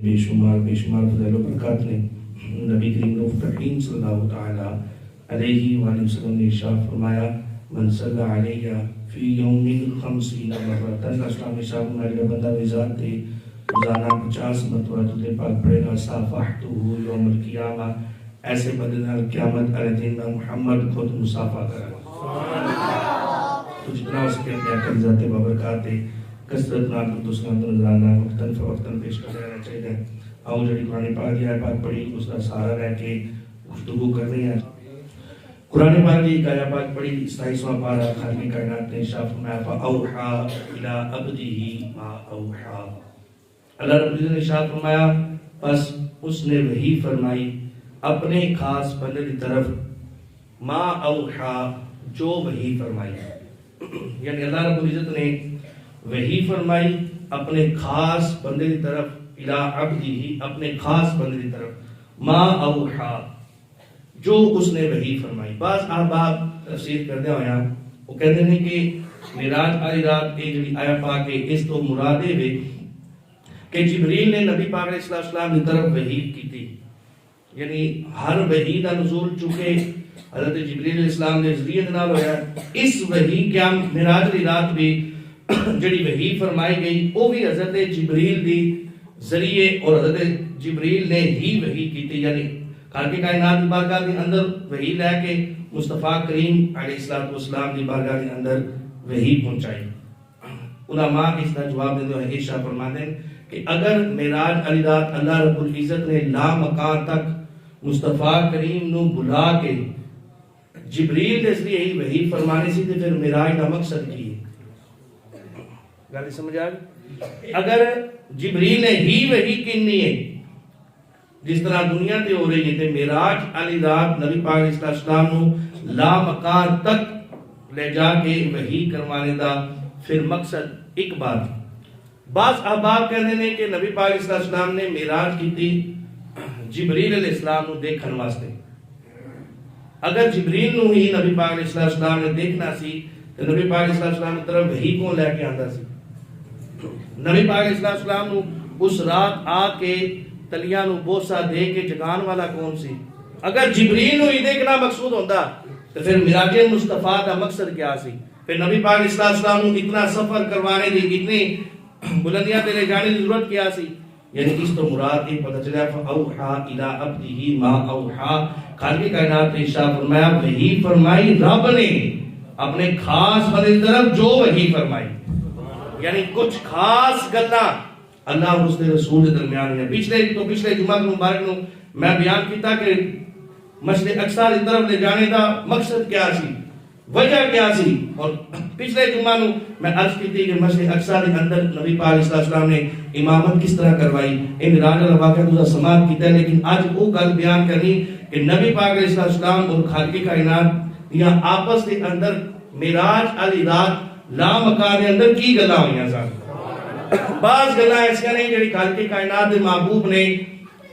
بے شمار فضائل و برکات نے نبی کریم رؤوف رحیم صلی اللہ تعالی علیہ وآلہ وسلم نے ارشاد فرمایا من صلی علیہ فی یوم 50 مرتن اسلام ارشاد فرمایا بندہ ذات دے روزانہ 50 مرتبہ درود پاک پڑھے گا صافحتہ یوم القیامہ ایسے بندے نال قیامت والے دن میں محمد خود مصافحہ کرے گا۔ تو جتنا ہو سکے اپنے آقا کی ذات بابرکات دے کثرت نال دوسرا نظرانہ وقتاً فوقتاً پیش کر رہنا چاہیے۔ آؤ جڑی قرآن پاک کی آیت پاک پڑھی اس کا سہارا رہ کے گفتگو کر رہے ہیں۔ قرآن پاک کی آیت پاک پڑھی 27واں پارہ خالق کائنات نے ارشاد فرمایا فَأَوْحَىٰ إِلَىٰ عَبْدِهِ مَا أَوْحَىٰ۔ اللہ رب العزت نے ارشاد فرمایا پس اس نے وحی فرمائی اپنے خاص بندے کی طرف ما اوحا جو وحی فرمائی، یعنی اللہ رب العزت نے وحی فرمائی اپنے خاص بندے کی طرف الی عبدہ اپنے خاص بندے کی طرف ما اوحا جو اس نے وحی فرمائی۔ بعض احباب تفسیر کرتے ہویا وہ کہتے ہیں کہ معراج والی رات کی جڑی آیت پاک ہے اس تو مراد ہے کہ جبریل نے نبی پاک علیہ السلام کی طرف وحی کی تھی، یعنی ہر وحی کا نزول چونکہ حضرت جبریل علیہ السلام نے ذریعے نال ہویا، اس وحی کیا معراج کی رات بھی جڑی وحی فرمائی گئی وہ بھی حضرت جبریل دی ذریعے اور حضرت جبریل نے ہی وحی کی تھی، یعنی خالق کائنات کی بارگاہ کے اندر وحی لے کے مصطفیٰ کریم علیہ السلام کی بارگاہ کے اندر وحی پہنچائی۔ علماء اس کا جواب دیتے ہیں ارشاد فرماتے ہیں کہ اگر معراج علی رات اللہ رب العزت نے لا مکان تک مصطفیٰ کریم نو بلا کے جبریل کے ذریعے ہی وحی فرمانے سی تو پھر معراج کا مقصد کی ہے؟ گل سمجھ آ گئی؟ اگر جبریل نے ہی وحی کرنی ہے جس طرح دنیا تے ہو رہی ہے تے معراج علی رات نبی پاک علیہ السلام نو لا مکان تک لے جا کے وحی کروانے دا پھر مقصد ایک بات۔ بعض احباب کہتے ہیں کہ نبی پاک علیہ السلام نے معراج کی تھی جبریل علیہ السلام نو دیکھن واسطے، اگر جبریل نو ہی نبی پاک علیہ السلام نے دیکھنا سی تو نبی پاک علیہ السلام کی طرف وحی کون لے کے آندا سی؟ نبی پاک علیہ السلام نو اس رات آ کے تلیاں نو بوسا دے کے جگان والا کون سی؟ اگر جبریل نو ہی دیکھنا مقصود ہوندا تو پھر معراج مصطفیٰ دا مقصد کیا سی؟ پھر نبی پاک علیہ السلام نو اتنا سفر کروانے دی اتنی بلندیاں تے لے جانے کی ضرورت کیا سی؟ یعنی اس تو مراد یہ پتہ چلا فاوحا الی عبدہ ما اوحا، خالق کائنات نے ارشاد فرمایا وحی فرمائی رب نے اپنے خاص بندے کی طرف جو وحی فرمائی، یعنی کچھ خاص گلاں اللہ اور اس کے رسول کے درمیان ہے۔ پچھلے جمعہ مبارک نو میں بیان کیتا کہ مشرق اقصی کی طرف لے جانے دا مقصد کیا سی، وجہ کیا سی، اور پچھلے جمعہ نو میں عرض کی تھی کہ مشرق اقصی کے اندر نبی پاک علیہ السلام نے امامت کس طرح کروائی، اے معراج والا واقعہ تو سماعت کیتا ہے، لیکن آج وہ گل بیان کرنی کہ نبی پاک علیہ السلام اور خالق کائنات یا آپس کے اندر معراج والی رات لا مکان کے اندر کی گلاں ہوئیاں سن۔ بعض گلاں ایسیاں نہیں جڑی خالق کائنات دے محبوب نے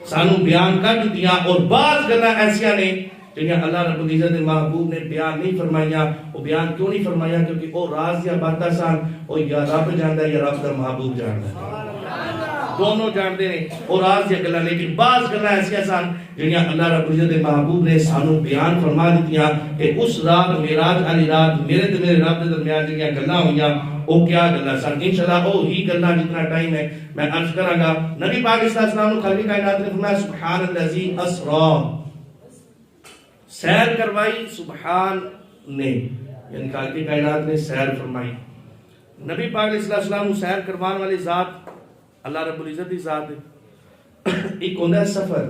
سانو بیان کر دیا، اور بعض گلاں ایسیاں نے جنہیں اللہ رب العزت محبوب نے بیان نہیں فرمائیا۔ وہ بیان کیوں نہیں فرمایا؟ کیونکہ وہ راز یا باتاں سان وہ یا رب جاندا ہے یا رب دا محبوب جاندا ہے، دونوں جانتے ہیں اور راز یا گلاں، لیکن بعض گلاں ایسیاں سان جنہیں اللہ رب العزت محبوب نے سانو بیان فرما دتیاں کہ اس رات معراج والی رات میرے تے میرے رب دے درمیان جڑیاں گلاں ہوئیاں وہ کیا گلاں سن۔ انشاءاللہ وہ ہی گلاں جتنا ٹائم ہے میں عرض کراں گا۔ نبی پاک علیہ السلام نے خالق کائنات نے فرمایا سبحان الذی اسری، سیر کروائی سبحان نے، یعنی خالق کائنات نے سیر فرمائی۔ نبی پاک علیہ السلام کو سیر کروان والی ذات اللہ رب العزت کی ذات ہے۔ ایک ہوندہ ہے سفر،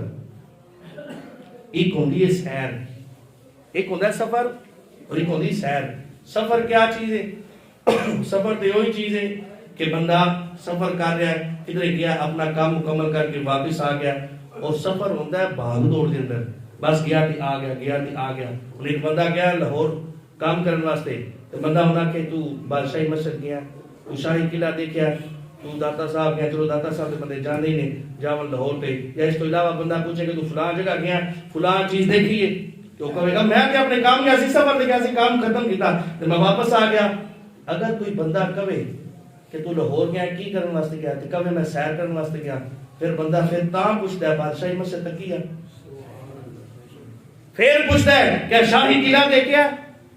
ایک ہوندی ہے سیر، ایک ہوندہ ہے سفر اور ایک ہوندی ہے سیر۔ سفر کیا چیز ہے؟ سفر تو وہی چیز ہے کہ بندہ سفر کر رہا ہے، کدھر گیا اپنا کام مکمل کر کے واپس آ گیا، اور سفر ہوندہ ہے بھاگ دوڑ دے اندر، بس گیا تھی آ گیا، گیا تھی آ گیا۔ اور ایک بندہ گیا لاہور کام کرنے واسطے، تو بندہ ہونا کہ تو بادشاہی مسجد گیا، تو شاہی قلعہ دیکھیا، تو داتا صاحب گیا، چلو داتا صاحب کے بندے جانے ہی نہیں جاول لاہور پہ، یا اس کو علاوہ بندہ پوچھے کہ تو فلاں جگہ گیا فلاں چیز دیکھی ہے، تو کہے گا میں اپنے کام گیا سی، سفر دے گیا سی، کام ختم کیتا تو میں واپس آ گیا۔ اگر کوئی بندہ کہے کہ تو لاہور گیا کی کرنے واسطے گیا، تو کہے میں سیر کرنے واسطے گیا، پھر بندہ پھر تاں پوچھتا ہے بادشاہی مجھ سے تکیا، پھر پوچھتا ہے کیا شاہی قلعہ دیکھیا،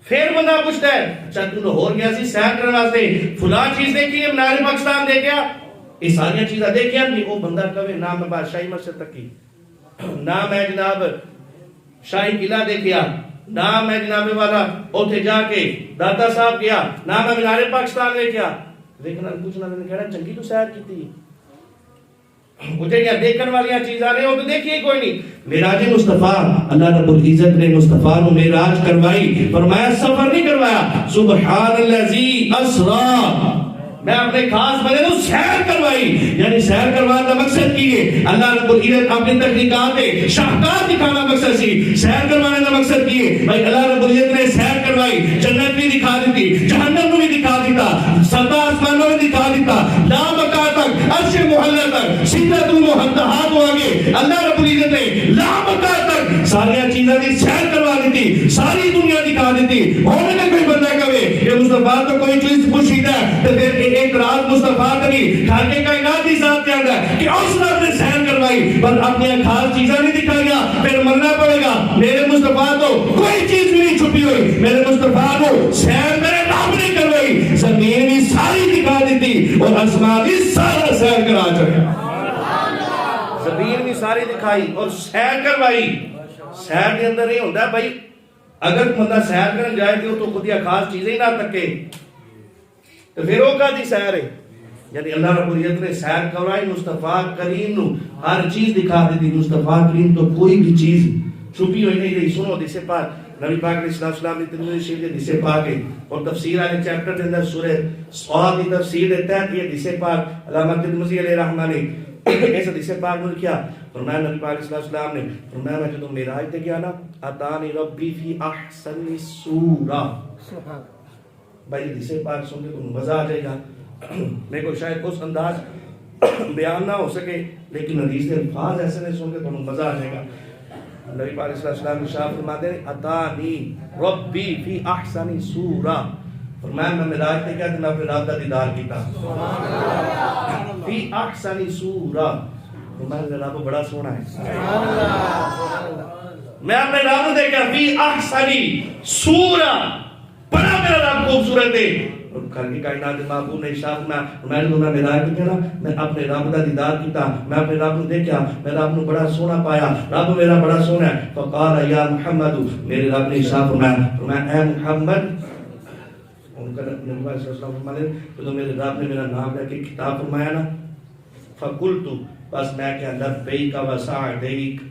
پھر بندہ پوچھتا ہے اچھا تو لاہور گیا سی سیر کرنے واسطے فلاں چیز دیکھی ہے، مینار پاکستان دیکھیا، یہ ساری چیزاں دیکھیا نہیں؟ وہ بندہ کہے نہ میں بادشاہی مجھ سے تکی، نہ میں جناب شاہی قلعہ دیکھیا، نہ میں جناب والا اوتھے جا کے داتا صاحب گیا، نہ میں مینار پاکستان دیکھیا، لیکن پوچھنا میں نے کہنا چنگی تو سیر کیتی، مجھے کیا دیکھن والی چیزاں نے وہ تو دیکھی کوئی نہیں۔ معراج مصطفیٰ اللہ رب العزت نے مصطفیٰ کو معراج کروائی، فرمایا سفر نہیں کروایا، سبحان الذی اسریٰ، میں اپنے خاص بندے کو سیر کروائی، یعنی سیر کروانے کا مقصد کی ہے اللہ رب العزت اپنی تخلیقات شاہکار دکھانا مقصد سی، سیر کروانے کا مقصد کی ہے بھائی اللہ رب العزت نے سیر کروائی، جنت بھی دکھا دیتی، جہنم بھی دکھا دیتا، سبا آسمانوں میں دکھا دیتا، لا مکان تک عرش محلہ تک سدرۃ المنتہا کو آگے اللہ رب العزت نے لا مکان تک ساری چیزیں دی سیر کروا دیتی، ساری دنیا دکھا دیتی۔ ہونے میں کوئی بندہ کہے کہ مصطفیٰ تو کوئی چیز پوچھیدہ ہے تو پھر ایک رات مصطفیٰ کبھی خالق کائنات کی ذات کے اندر کہ اس رات نے سیر کروائی پر اپنی خاص چیزیں نہیں دکھائیا، پھر مرنا پڑے گا۔ میرے مصطفیٰ تو کوئی چیز بھی نہیں چھپی ہوئی، میرے مصطفیٰ کو سیر میرے رب نے کروائی، زمین بھی ساری دکھا دیتی اور آسمان بھی سارا سیر کرا چکا، زمین بھی ساری دکھائی اور سیر کروائی۔ سیر کے اندر یہ ہوتا ہے بھائی اگر بندہ سیر کرنے جائے تو خود یا خاص چیزیں ہی نہ تکے تو پھر وہ کہتی سیر ہے، یعنی اللہ رب العزت نے سیر کروائی، مصطفیٰ کریم نو ہر چیز دکھا دیتی، مصطفیٰ کریم تو کوئی بھی چیز چھپی ہوئی نہیں رہی۔ سنو حدیث پاک نبی پاک علیہ السلام نے ترمذی شریف کے حدیث پاک ہے اور تفسیر والے چیپٹر کے اندر سورہ صاد کی تفسیر دیتا ہے، یہ حدیث پاک علامہ ترمذی علیہ رحمہ نے اس حدیث پاک میں کیا فرمایا، نبی پاک علیہ السلام نے فرمایا میں جب معراج تے گیا نا اتانی ربی فی احسن صورہ، بھائی حدیث پاک سن کے تم مزہ آ جائے گا، میرے کو شاید اس انداز بیان نہ ہو سکے لیکن حدیث کے الفاظ ایسے نہیں سن کے تم مزہ آ جائے گا۔ نبی پاک علیہ السلام نے شاہ فرماتے ہیں اتانی ربی فی احسن صورہ، فرمایا میں معراج تے گیا تو میں اپنے رب کا دیدار کیتا فی احسن صورہ، فرمایا رب بڑا سونا ہے، میں اپنے رب کو دیکھا فی احسن صورہ، بڑا میرا رب خوبصورت ہے۔ اور گھر کی کائنات معبود نے ارشاد میں نے معراج تے گیا میں اپنے رب کا دیدار کیتا، میں اپنے رب کو دیکھا، میں رب کو بڑا سونا پایا، رب میرا بڑا سونا ہے۔ فقال یا محمد، میرے رب نے ارشاد فرمایا اے محمد، ان کا نبی صلی اللہ علیہ وسلم فرماتے تو میرے رب نے میرا نام لے کے خطاب فرمایا نا، فقلت، بس میں کہا لبیک و سعدیک،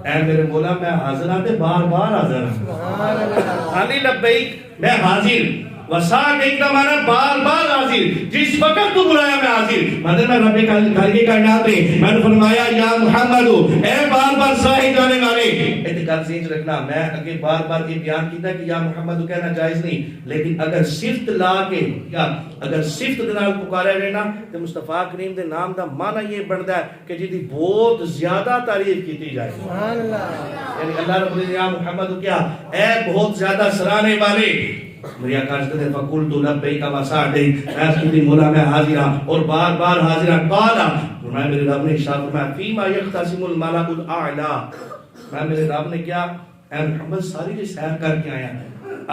اے میرے مولا میں حاضر ہوں تے بار بار حاضر ہوں، خالی لبیک میں حاضر، وسعدیک کا معنی بار بار حاضر، جس وقت تو بلایا میں حاضر۔ مدد میں رب خالق کائنات نے میں نے فرمایا یا محمد، اے بار بار سائے جانے والے، اعتقاد سینچ رکھنا، میں اگے بار بار یہ بیان کیتا کہ یا محمد کہنا جائز نہیں، لیکن اگر صفت لا کے یا اگر صفت دے نال پکارا جائے نا تے مصطفیٰ کریم دے نام دا معنی یہ بندا ہے کہ جی دی بہت زیادہ تعریف کیتی جائے، سبحان اللہ، یعنی اللہ رب العزت یا محمد کیا اے بہت زیادہ سرانے والے، میری آقا سے فقلت لبیک و سعدیک، اے مولا میں حاضر ہوں اور بار بار حاضر ہوں۔ قال، میں میرے رب نے ارشاد فرمایا فیما یختصم الملأ الاعلی، میں میرے رب نے کیا اے محمد ساری کی سیر کر کے آیا،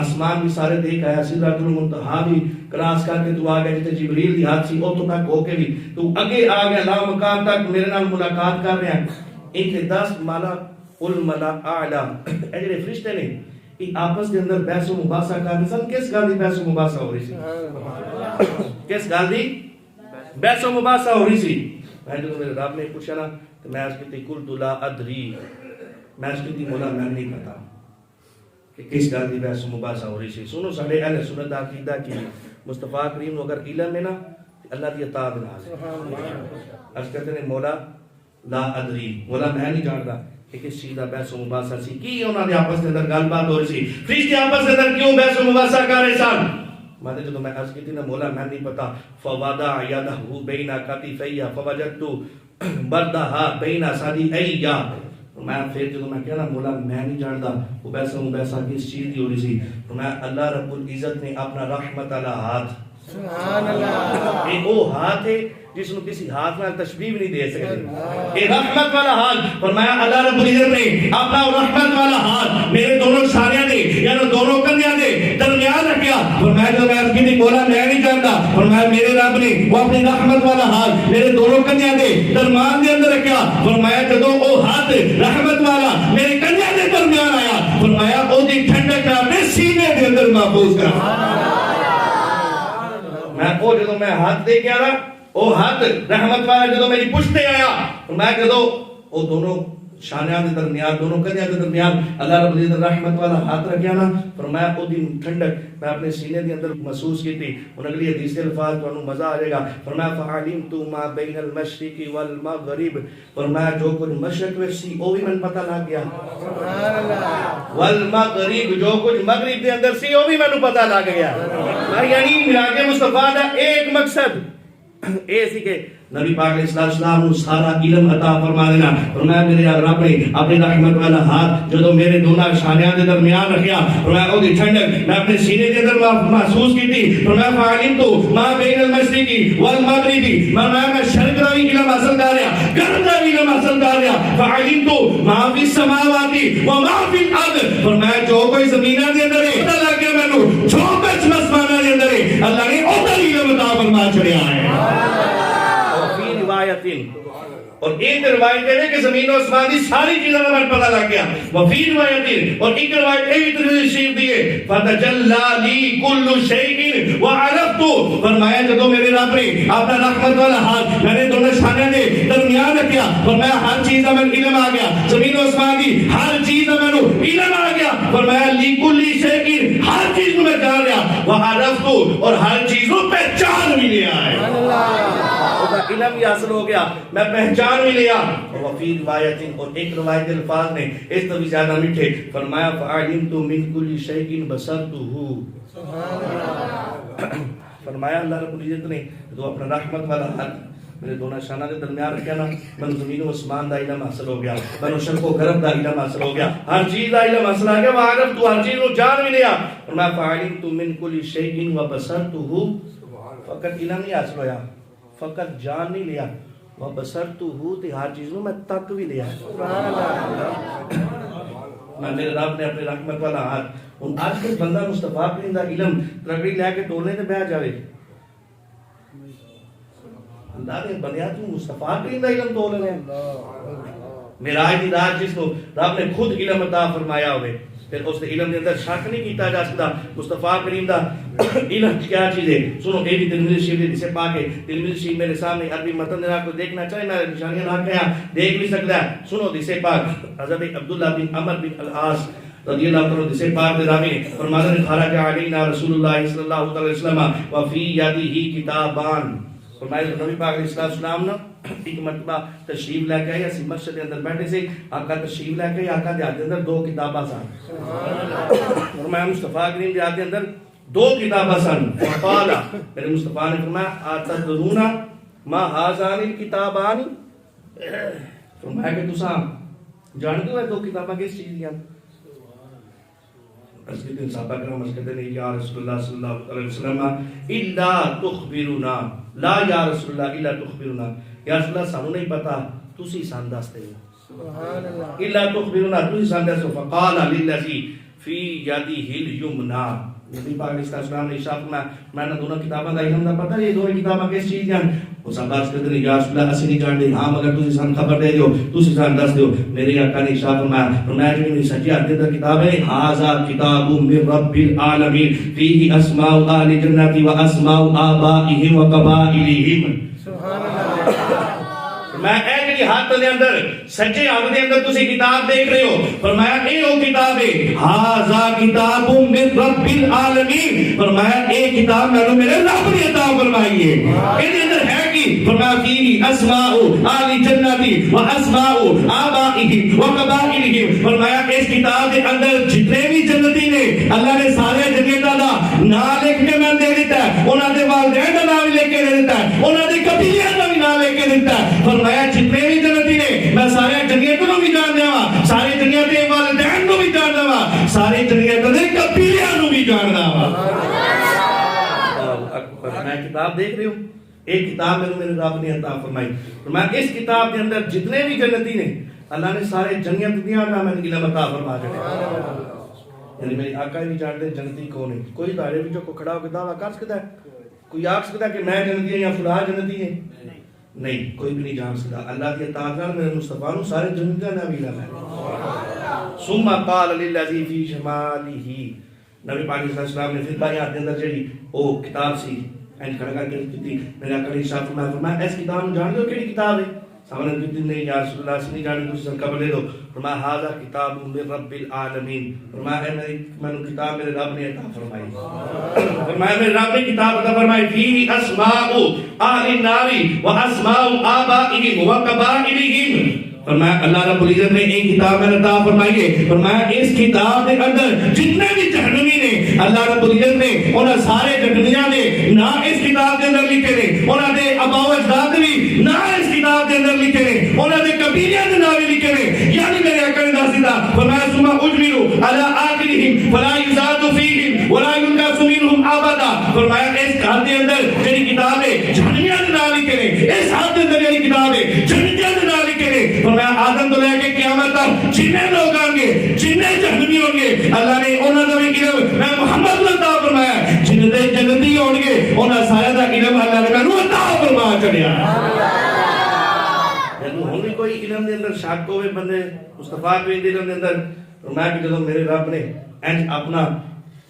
آسمان بھی سارے دیکھ آیا، سدرۃ المنتہا بھی کراس کر کے تو آ گیا، جتے جبریل دی ہاتھ سی اوتھوں تک ہو کے بھی تو اگے آ گیا، لا مقام تک میرے نال ملاقات کر رہا ہے۔ ان کے 10 مالا الملأ اعلی، اے جڑے فرشتے نے یہ آپس کے اندر بحث و مباحثہ کر رہے سن، کس گل دی بحث و مباحثہ ہو رہی سی؟ کس گل دی بحث و مباحثہ ہو رہی سی؟ میں جو میرے رب نے پوچھا نا تو میں اس کی قلت لا ادری، میں اس کی مولا میں نہیں پتا کہ کس گل دی بحث و مباحثہ ہو رہی سی۔ سنو ساڈے اہل سنت دا عقیدہ کی مصطفیٰ کریم نو اگر علم ہے نا اللہ دی اطاعت نال، اس کہتے ہیں مولا لا ادری، مولا میں نہیں جانتا کہ کس چیز کا بحث و مباحثہ سی، کی انہوں نے آپس کے اندر گل بات ہو رہی سی، فرشتے آپس کے اندر کیوں بحث و مباحثہ کر رہے سن؟ میں جب میں عرض کی تھی نا مولا میں نہیں پتا، فوضع یدہ بین کتفی فوجدت بردھا بین صدعی، میں پھر جب میں کہنا مولا میں نہیں جانتا وہ بحث و مباحثہ کس چیز کی ہو رہی سی، تو میں اللہ رب العزت نے اپنا رحمت اللہ ہاتھ، سبحان اللہ، ایک وہ ہاتھ ہے جس نو کسی ہاتھ نال تشبیہ بھی نہیں دے سکتے. یہ رحمت والا ہاتھ فرمایا اللہ رب العزت نے اپنا رحمت والا ہاتھ میرے دونوں ساریاں دے یعنی دونوں کندھیاں دے درمیان رکھیا. فرمایا جب میں عرض کی مولا میں نہیں جانتا, فرمایا میرے رب نے وہ اپنی رحمت والا ہاتھ میرے دونوں کندھیاں دے درمیان دے اندر رکھیا. فرمایا جدوں وہ ہاتھ رحمت والا میرے کندھیاں دے درمیان آیا, فرمایا او دی ٹھنڈک اپنے سینے دے اندر محفوظ کر. میں او جدوں میں ہاتھ دے کے آیا او ہاتھ رحمت والا جدوں میری پشت تے آیا, فرمایا جدوں او دونوں شانیاں دے درمیان دونوں کندھیاں دے درمیان اللہ رب العزت رحمت والا ہاتھ رکھیا نا, فرمایا او دی ٹھنڈک میں اپنے سینے دے اندر محسوس کیتی. ان اگلی حدیث کے الفاظ تانوں مزہ آ جائے گا. فرمایا فعلمت ما بین المشرق والمغرب, فرمایا جو کچھ مشرق میں سی او بھی من پتہ لگ گیا, سبحان اللہ, والمغرب جو کچھ مغرب دے اندر سی او بھی مینوں پتہ لگ گیا. یعنی معراج مصطفیٰ دا ایک مقصد اے سی کہ نبی پاک علیہ السلام نے سارا علم عطا فرما دینا. فرمایا میرے رب نے اپنی رحمت والا ہاتھ جدوں میرے دونوں شانیاں دے درمیان رکھیا, فرمایا او دی ٹھنڈک میں اپنے سینے دے اندر محسوس کیتی. فرمایا فعلمت ما بین المشرق والمغرب, فرمایا میں شرق دا بھی علم حاصل کر رہا, غرب دا بھی علم حاصل کر رہا. فعلمت ما فی السماوات و ما فی الارض, فرمایا جو کوئی زمیناں دے اندر ہے پتہ لگ گیا مینوں, جو کچھ آسماناں دے اندر ہے اللہ نے او دا علم عطا فرما چھڑیا ہے. اور ایک روایت ہے کہ زمین و آسمان کی ساری چیزوں کا من پتہ لگ گیا. وفی روایت اور ایک روایت ہے ترمذی شریف دی ہے فتجلی لی کل شیء وعرفت, فرمایا جدوں میرے رب نے اپنا رحمت والا ہاتھ میں نے دونوں شانوں دے درمیان رکھیا, فرمایا ہر چیز کا من علم آ گیا, زمین و آسمان کی ہر چیز کا من علم آ گیا. فرمایا لی کل شیء, ہر چیز کو میں جان لیا, وعرفت اور ہر چیز کو پہچان بھی لیا ہے. علم بھی حاصل ہو گیا, میں پہچان بھی لیا. وفی روایت اور ایک روایت الفاظ نے اس تو بھی زیادہ میٹھے. فرمایا فعلمت من کل شیء بصرته, فرمایا اللہ رب العزت نے جو اپنا رحمت والا ہاتھ میرے دونوں شانہ کے درمیان رکھا نا, میں زمین و آسمان دا علم حاصل ہو گیا, میں شرق و غرب دا علم حاصل ہو گیا, ہر چیز دا علم حاصل آ گیا. وعرفت ہر چیز کو جان بھی لیا. فرمایا فعلمت من کل شیء وبصرته, فقط علم نہیں حاصل ہویا, فقط جان نہیں لیا, وبصرته تے ہر چیز کو میں تک بھی لیا. میں میرے رب نے اپنے رحمت والا ہاتھ. ہن آج کل بندہ مصطفیٰ کریم دا علم ترقی لے کے ٹولنے تے بیٹھ جاوے, اللہ نے بنیا تو مصطفیٰ کریم دا علم تول رہے ہیں. معراج دی رات جس کو رب نے خود علم عطا فرمایا ہوئے, پھر اس نے علم کے اندر شک نہیں کیتا جا سکتا. مصطفیٰ کریم دا علم کیا چیز ہے؟ سنو, اے بھی ترمذی شریف جسے پاک ہے. ترمذی شریف میرے سامنے عربی متن دینا کو دیکھنا چاہے, میں نشانیاں لا کے دیکھ بھی سکتا ہے. سنو جسے پاک حضرت عبداللہ بن عمر بن العاص رضی اللہ عنہ جسے پاک دے راوی فرماتے ہیں خرج علینا رسول اللہ صلی اللہ علیہ وسلم وفی یدہ کتابان. فرمایا نبی پاک علیہ السلام نے ایک مرتبہ تشریف لے کے آئے, اسی مسجد کے اندر بیٹھے سے, آقا تشریف لے کے آئے, آقا دے ہاتھ اندر دو کتاباں سن. فرمایا مصطفیٰ کریم دے ہاتھ اندر دو کتاباں سن. فقال, میرے مصطفیٰ نے فرمایا اتدرون ما هذان الکتابان, فرمایا کہ تساں جانتے ہو دو کتاباں کس چیز دیاں؟ اس کے دن صحابہ کرام اس کہتے ہیں یا رسول اللہ صلی اللہ علیہ وسلم الا تخبرنا, لا یا رسول اللہ الا تخبرنا, یا رسول اللہ سانوں نہیں پتا تسی سان دس دے, سبحان اللہ, الا تخبرنا تسی سان دس. فقال للذی فی یدہ الیمنا, نبی پاک علیہ السلام نے ارشاد فرمایا میں نے دونوں کتاباں دا علم دا پتہ یہ دونوں کتاباں کس چیز ہیں؟ اس عباس کہتے ہیں یا رسول اللہ اسی نہیں جانتے, ہاں مگر تسی سان خبر دے دیو, تسی سان دس دیو. میرے آقا نے ارشاد فرمایا جو میری سچی ہاتھ دے کتاب ہے ھذا کتاب من رب العالمین فیہ اسماء اہل الجنۃ و اسماء آبائہم و قبائلہم. سبحان اللہ. میں ایک ہاتھ دے اندر سچے ہاتھ دے اندر تسی کتاب دیکھ رہے ہو, فرمایا اے وہ کتاب ہے ھذا کتاب من رب العالمین, فرمایا اے کتاب میں نے میرے رب نے عطا فرمائی ہے. اس دے اندر ہے کہ فرمایا فی اسماء اہل الجنۃ و اسماء آبائہم و قبائلہم, فرمایا اس کتاب دے اندر جتنے بھی جنتی نے اللہ نے سارے جنتاں دا نام لکھ کے میں دے دیتا ہے, انہاں دے والدین دا نام لکھ کے دے دیتا ہے, انہاں دے قبیلے دا بھی نام لکھ کے دیتا ہے. فرمایا جتنے بھی جنتی نے میں سارے جنتوں کو بھی جان دیا, سارے جنتوں دے والدین کو بھی جان دیا, سارے جنتوں دے قبیلے کو بھی جان دیا. میں کتاب دیکھ رہی ہوں, ایک کتاب میرے رب نے عطا فرمائی. فرمایا اس کتاب کے اندر جتنے بھی جنتی نے اللہ نے سارے جنت دیا نا میں علم عطا فرما دے. یعنی میرے آقا بھی جانتے جنتی کون ہے. کوئی دائرے بھی جو کو کھڑا ہو کے دعویٰ کر سکتا ہے؟ کوئی آکھ سکتا ہے کہ میں جنتی ہے یا فلاں جنتی ہے؟ نہیں، کوئی بھی نہیں جان سکتا. اللہ کی اطاعت نال میرے مصطفیٰ نو سارے جنتیاں دا بھی علم ہے. ثم قال للذی فی شمالہ، نبی پاک صلی اللہ علیہ وسلم نے پھر بیان کے اندر جڑی او کتاب سی اینڈ کھڑا کر کے کیتی. میرے آقا نے ارشاد فرمایا اس کتاب جان دو کیڑی کتاب ہے؟ سامنے کہتے نہیں یا رسول اللہ نہیں جانے دوسری سن قبل لے دو. فرمایا ھذا کتاب من رب العالمین. فرمایا میں نے کتاب میرے رب نے عطا فرمائی. فرمایا میرے رب نے کتاب عطا فرمائی فی اسماء اہل النار و اسماء آبائہم و قبائلہم. فرمایا اللہ رب العزت نے ایک کتاب میں عطا فرمائی ہے. فرمایا اس کتاب کے اندر جتنے بھی جہنمی نے اللہ رب العزت نے انہاں سارے جہنمیاں نے نہ اس کتاب کے اندر لکھے نے، انہاں دے آباء و اجداد بھی نہ اس کتاب کے اندر لکھے نے، انہاں دے قبیلیاں دے نام بھی لکھے نے. یعنی میرے آقا نے دس دیتا. فرمایا ثم اجملوا علی آخرہم فلا یزاد فیہم ولا ینقص منہم ابدا. فرمایا اس گھر کے اندر جڑی کتاب ہے جہنمیاں دے نام لکھے نے، اس ہاتھ کے اندر جڑی کتاب ہے جنتیاں دے نام لکھے نے. فرمایا آدم تو لے کے قیامت تک جتنے لوگ آئیں گے جتنے جہنمی ہوں گے اللہ نے انہاں دا بھی علم میں محمد نے عطا فرمایا. جتنے جنتی ہوں گے انہاں سارے دا علم اللہ نے مینوں عطا فرما چھڑیا. ہن بھی کوئی علم دے اندر شک ہوے بندے مصطفیٰ کے علم دے اندر. فرمایا کہ جدوں میرے رب نے انج اپنا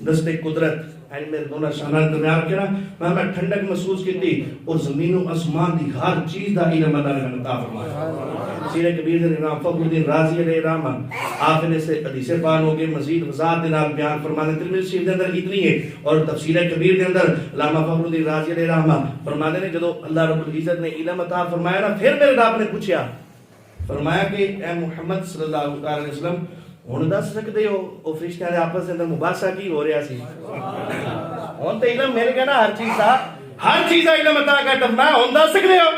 دستے قدرت اینڈ میرے دونوں شانہ درمیان رکھے نا میں ٹھنڈک محسوس کی اور زمین و آسمان دی ہر چیز دا علم اللہ نے عطا فرمایا. سیرہ کبیر دے امام فخر الدین رازی علیہ الرحمہ آپ نے سے حدیث پاک ہو گئے مزید وضاحت دے نال بیان فرمانے. ترمذی شریف دے اندر اتنی ہے اور تفسیر کبیر دے اندر علامہ فخر الدین رازی علیہ الرحمہ فرماتے ہیں جدوں اللہ رب العزت نے علم عطا فرمایا نا پھر میرے رب نے پوچھا فرمایا کہ اے محمد صلی اللہ علیہ وسلم ہن دس سکدے ہو او فرشتیاں دے آپس دے اندر مباحثہ کی ہو رہا سی؟ ہن تے علم مل گیا نا ہر چیز دا علم عطا کرتا. میں ہن دس سکدے ہو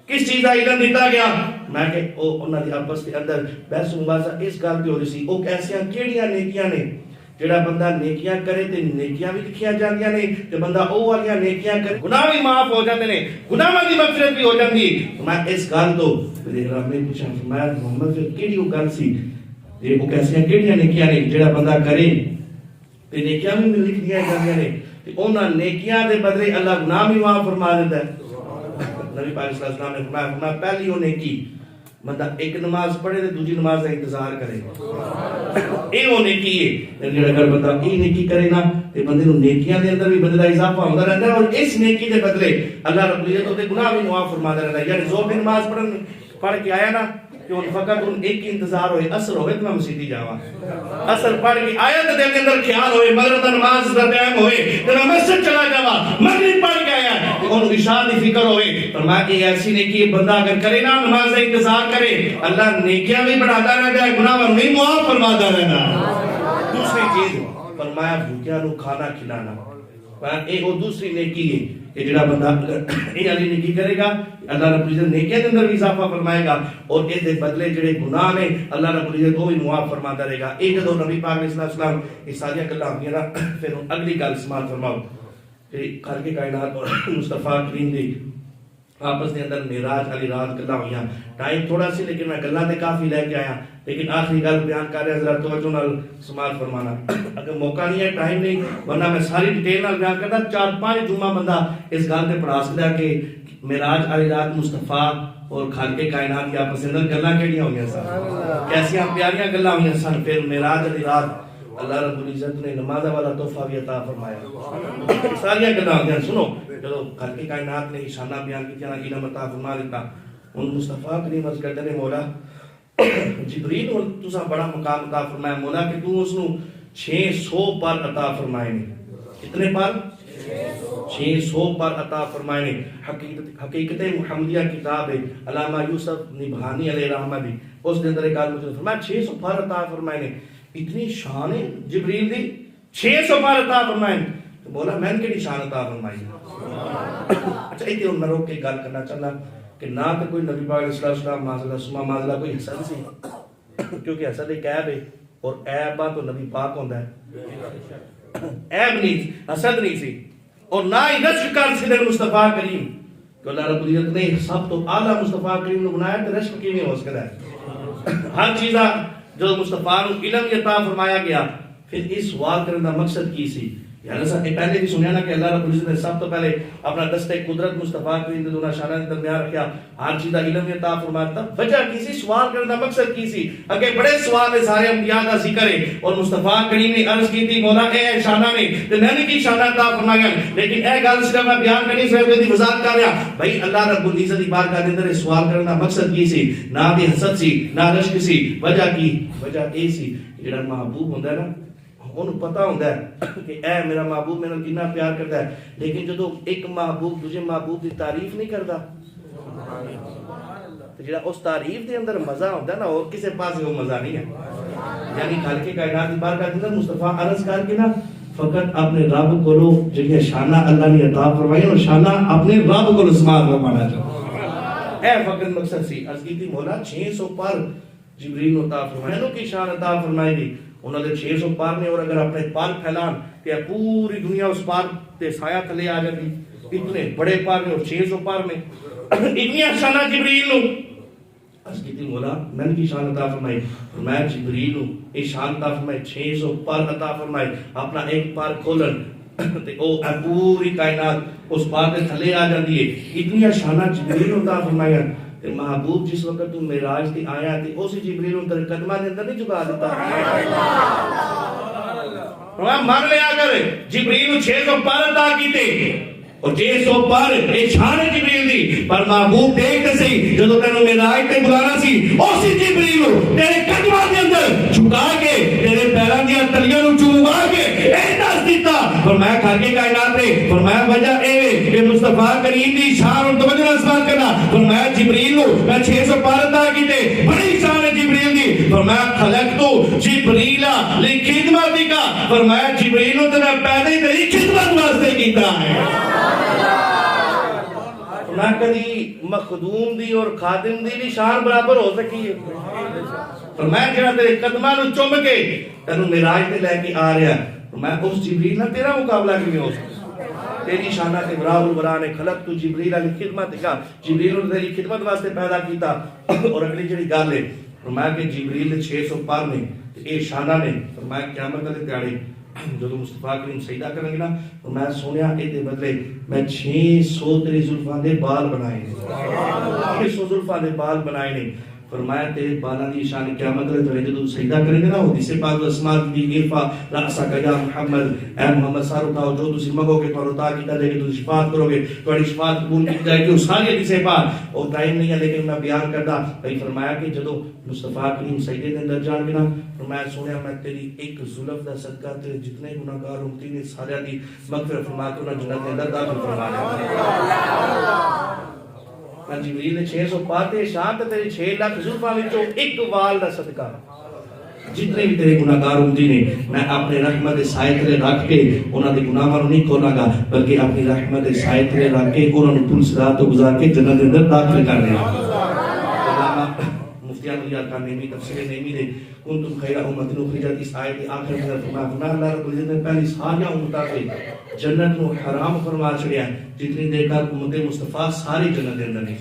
کس چیز دا علم دیتا گیا؟ میں کہ او انہاں دی آپس دے اندر بحث مباحثہ اس گل تے ہو رہی سی او ایسیاں کیڑیاں نیکیاں نے جڑا بندہ نیکیاں کرے تے نیکیاں بھی لکھیاں جاندیاں نے تے بندہ او والیاں نیکیاں کرے گناہ بھی معاف ہو جاندے نے گناہاں دی مغفرت بھی ہو جاندی. میں اس گل تو میرے رب نے پوچھا فرمایا محمد پھر کیڑی او گل سی تے او کیسیاں کیڑیاں نیکیاں نے جڑا بندہ کرے تے نیکیاں بھی لکھ دیاں جاندیاں نے تے انہاں نیکیاں دے بدلے اللہ گناہ بھی معاف فرما دیتا ہے. نبی پاک صلی اللہ علیہ وسلم نے فرمایا پہلی وہ نیکی بندہ ایک نماز پڑھے تے دوسری نماز کا انتظار کرے اے وہ نیکی ہے. جڑا اگر بندہ یہ نیکی کرے نا تے بندے نوں نیکیاں دے اندر بھی بندے دا اضافہ ہوندا رہندا ہے اور اس نیکی دے بدلے اللہ رب العزت تے گناہ بھی معاف فرما رہندا ہے. یعنی زور دی نماز پڑھ کے آیا نا کہ ان فقط ان ایک ہی انتظار ہوئے اثر ہوئے تو میں مسیدی جاواں اثر پڑھ کے آیا تو دل کے اندر خیال ہوئے مغرب دا نماز دا ٹائم ہوئے تو میں مسجد چلا جاواں مغرب پڑھ کے آیا تو ان عشاء دی فکر ہوئے. فرمایا کہ ایسی نیکی بندہ اگر کرے نا نماز کا انتظار کرے اللہ نیکیاں بھی بڑھاتا رہتا ہے گناہ بھی معاف فرماتا رہتا ہے. دوسری چیز فرمایا بھوکیاں نو کھانا کھلانا اے وہ دوسری نیکی ہے کہ جڑا بندہ یہ علی نیکی کرے گا اللہ رب العزت نیکیاں دے اندر بھی اضافہ فرمائے گا اور اس دے بدلے جڑے گناہ نے اللہ رب العزت وہ بھی معاف فرماتا رہے گا. ایک جدوں نبی پاک علیہ السلام یہ ساری گلاں ہوندیاں نا پھر اگلی گل سماعت فرماؤ کہ کر کے کائنات اور مصطفیٰ کریم دی آپس دے اندر معراج والی رات گلاں ہوئیاں. ٹائم تھوڑا سی لیکن میں گلاں تے کافی لے کے آیا لیکن آخری گل بیان کر رہا ذرا توجہ نال سماعت فرمانا. اگر موقع نہیں ہے ٹائم نہیں ورنہ میں ساری ڈیٹیل نال بیان کردا 4-5 جمعہ بندہ اس گل تے پڑھا سکدا کہ معراج والی رات مصطفیٰ اور خالق کائنات کی آپس اندر گلاں کیڑیاں ہوئیاں سن کیسیاں پیاریاں گلاں ہوئیاں سن. پھر معراج والی رات اللہ رب العزت نے نماز والا تحفہ بھی عطا فرمایا. ساری گلاں ہوندیاں سنو جدوں خالق کائنات نے شانہ بیان کیتیاں نا علم عطا فرما دیتا ان مصطفیٰ کریم عرض کرتے نے مولا جبریل اور تساں بڑا مقام عطا فرمایا مولا کہ تو اس نو 600 پر عطا فرمائے نے. کتنے پر؟ 600 پر عطا فرمائے نے. حقیقت محمدیہ کتاب ہے علامہ یوسف نبھانی علیہ الرحمہ دی اس دے اندر ایک آدمی فرمایا 600 پر عطا فرمائے نے. اتنی شان ہے جبریل دی 600 پر عطا فرمائے تو بولا میں نے کیڑی شان عطا فرمائی. اچھا ایتھے ہن میں روک کے گل کرنا چاہنا کہ نہ تو کوئی نبی پاک علیہ السلام معاذ سما معاذ کوئی حسد سی کیونکہ حسد ایک عیب ہے اور عیب تو نبی پاک ہوندا ہے عیب نہیں حسد نہیں سی اور نہ ہی رشک کر سن مصطفیٰ کریم کہ اللہ رب العزت نے سب تو اعلیٰ مصطفیٰ کریم نے بنایا تو رشک کی نہیں ہو سکتا ہے ہر چیزہ جو مصطفیٰ نے علم عطا فرمایا گیا. پھر اس سوال کرنے کا مقصد کی سی یعنی پہلے بھی سنیا نا کہ اللہ رب العزت نے سب تو پہلے اپنا دستے قدرت مصطفیٰ کریم دے دونوں شانہ کے درمیان رکھا ہر چیز کا علم عطا فرمایا تھا. وجہ کسی سوال کرنے کا مقصد کی سی اگے بڑے سوال ہے سارے انبیاء کا ذکر ہے اور مصطفیٰ کریم نے عرض کی تھی مولا اے شانہ نے تو میں نے کی شانہ عطا فرمایا لیکن اے گل صرف میں بیان کرنی صرف دی وضاحت کر رہا بھائی اللہ رب العزت کی بارگاہ کے اندر سوال کرنے کا مقصد کی سی نہ دی حسد سی نہ رشک سی. وجہ اے سی جڑا محبوب ہوندا ہے نا انہوں پتہ ہوتا ہے کہ اے میرا محبوب میرا کتنا پیار کرتا ہے لیکن جدو ایک محبوب دوسرے محبوب کی تعریف نہیں کرتا تو جڑا اس تعریف دے اندر مزہ ہوتا ہے نا اور کسی پاس وہ مزہ نہیں ہے. یعنی خالق کائنات کی بارگاہ کے اندر مصطفیٰ عرض کر کے نا فقط اپنے رب کو لو جڑی شانہ اللہ نے عطا فرمائی اور شانہ اپنے رب کو سماعت فرمانا چاہتا اے فقط مقصد سی. عرض کی تھی مولا 600 پر جبریل عطا فرمایا نو کی شان عطا فرمائی گی انہوں نے 600 پار نے اور اگر اپنے پار پھیلان کہ پوری دنیا اس پار تے سایہ تھلے آ جاتی اتنے بڑے پار نے اور 600 پار میں اتنی شانہ جبریل نو. عرض کی تھی مولا میں نے کی شان عطا فرمائی فرمایا جبریل نو یہ شان عطا فرمائی 600 پار عطا فرمائی اپنا ایک پار کھولن تے او پوری کائنات اس پار تے تھلے آ جاتی ہے اتنی شانہ جبریل عطا فرمایا. محبوب جس وقت تم معراج تے آیا تے اسی جبریل نے تیرے قدمہ دے اندر نہیں جھکا دیتا مان لیا کر جبریل 600 پر عطا کیتے اور 600 پر اے شان جبریل دی پر محبوب دیکھ سی جدوں تینوں معراج تے بلانا سی اسی جبریل تیرے قدمہ دے اندر جھکا کے تیرے پیراں دی تلیاں نوں چوما کے اے دس دیتا فرمایا خالق کائنات نے فرمایا وجہ اے کہ مصطفیٰ کریم دی شان اور توجہ نال سوال کرنا فرمایا جبریل نو میں 600 پر عطا کیتے بڑی شان ہے جبریل دی فرمایا خلقت جبریل لخدمتک فرمایا جبریل نو تے میں پیدا ہی تیری خدمت واسطے کیتا ہے. نہ کدی مخدوم دی اور خادم دی بھی شان برابر ہو سکی ہے فرمایا جڑا تیرے قدماں نوں چوم کے تینوں معراج تے لے کے آ رہا میں اس جبریل نال تیرا مقابلہ کیویں ہو سکتا تیری شانہ تے براء الورا نے خلقت جبریل علی خدمت کا جبریل نے تیری خدمت واسطے پیدا کیتا. اور اگلی جڑی گل ہے فرمایا کہ جبریل نے 600 پار نے اے شانہ نے فرمایا قیامت والے دیہاڑے جدوں مصطفیٰ کریم سجدہ کریں گے نا میں سنیا اے دے بدلے میں 600 تیری زلفاں دے بال بنائے نے 600 زلفاں دے بال بنائے نے فرمایا تیرے بالاں دی شان قیامت والے دن جدوں سجدہ کریں گے نا حدیث پاک اسماء دی ارفع راسک یا محمد اے محمد سر اٹھاؤ جو تسی منگو گے تو عطا کیتا جائے گا تسی شفاعت کرو گے تہاڈی شفاعت قبول کی جائے گی. وہ ساری حدیث پاک اور ٹائم نہیں ہے لیکن میں بیان کردا بھائی فرمایا کہ جدوں مصطفیٰ کریم سجدے دے اندر جان گے نا فرمایا سنیا میں تیری ایک زلف دا صدقہ تیرے جتنے گناہگار امتی نے سارے دی مغفرت فرما کے انہاں جنت دے اندر داخل فرما دیا. جبریل نے 600 پاتے شان تے تیری 6 لاکھ زلفاں وچوں ایک وال دا صدقہ جتنے بھی تیرے گناہگار امتی نے میں اپنے رحمت سائے تلے رکھ کے انہاں دے گناہاں نوں نہیں کھولاں گا بلکہ اپنی رحمت سائے تلے رکھ کے انہاں نوں پل صراط تو گزار کے جنت دے اندر داخل کر دیا. کا نیمی تفسیر نیمی دے کنتم خیر امت اخرجت اس آیت آخر میں فرمایا اللہ رب العزت نے پہلی ساری امتاں سے جنت کو حرام فرما چھڑیا جتنی دیر تک امت مصطفیٰ ساری جنت دے اندر نہیں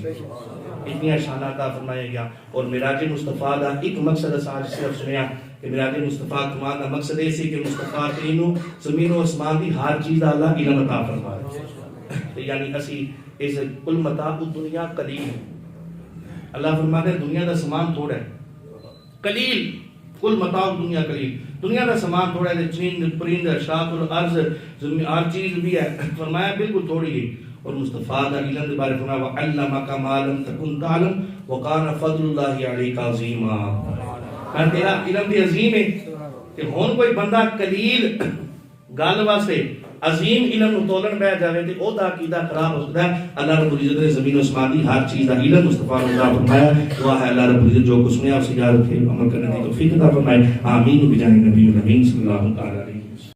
اتنی شان عطا فرمایا گیا. اور معراج مصطفیٰ دا ایک مقصد آج صرف سنیا کہ معراج مصطفیٰ کمال دا مقصد ہے کہ مصطفیٰ کریم زمین و آسمان دی ہر چیز دا اللہ علم عطا فرمائے یعنی اسی اس کل متاع الدنیا قلیل اللہ فرماتے ہیں دنیا دا سامان تھوڑا ہے قلیل کل متاع دنیا قلیل دنیا دا سامان تھوڑا ہے چند پرند اشراف الارض زمین ہر چیز بھی ہے فرمایا بالکل تھوڑی ہے. اور مصطفیٰ دا علم دے بارے فرمایا وَعَلَّمَكَ مَا لَمْ تَكُنْ تَعْلَمْ وَكَانَ فَضْلُ اللَّهِ عَلَيْكَ عَظِيمًا. میں تیرا علم بھی عظیم ہے کہ ہون کوئی بندہ قلیل گل واسطے عظیم علم نو تولن پہ جاوے تے او دا عقیدہ خراب ہو سکتا ہے. اللہ رب العزت نے زمین و آسمان دی ہر چیز دا علم مصطفیٰ نے عطا فرمایا. دعا ہے اللہ رب العزت جو کچھ سنیا اس یاد رکھے عمل کرنے کی توفیق عطا فرمائے. آمین بجاہ نبی الامین صلی اللہ علیہ وسلم.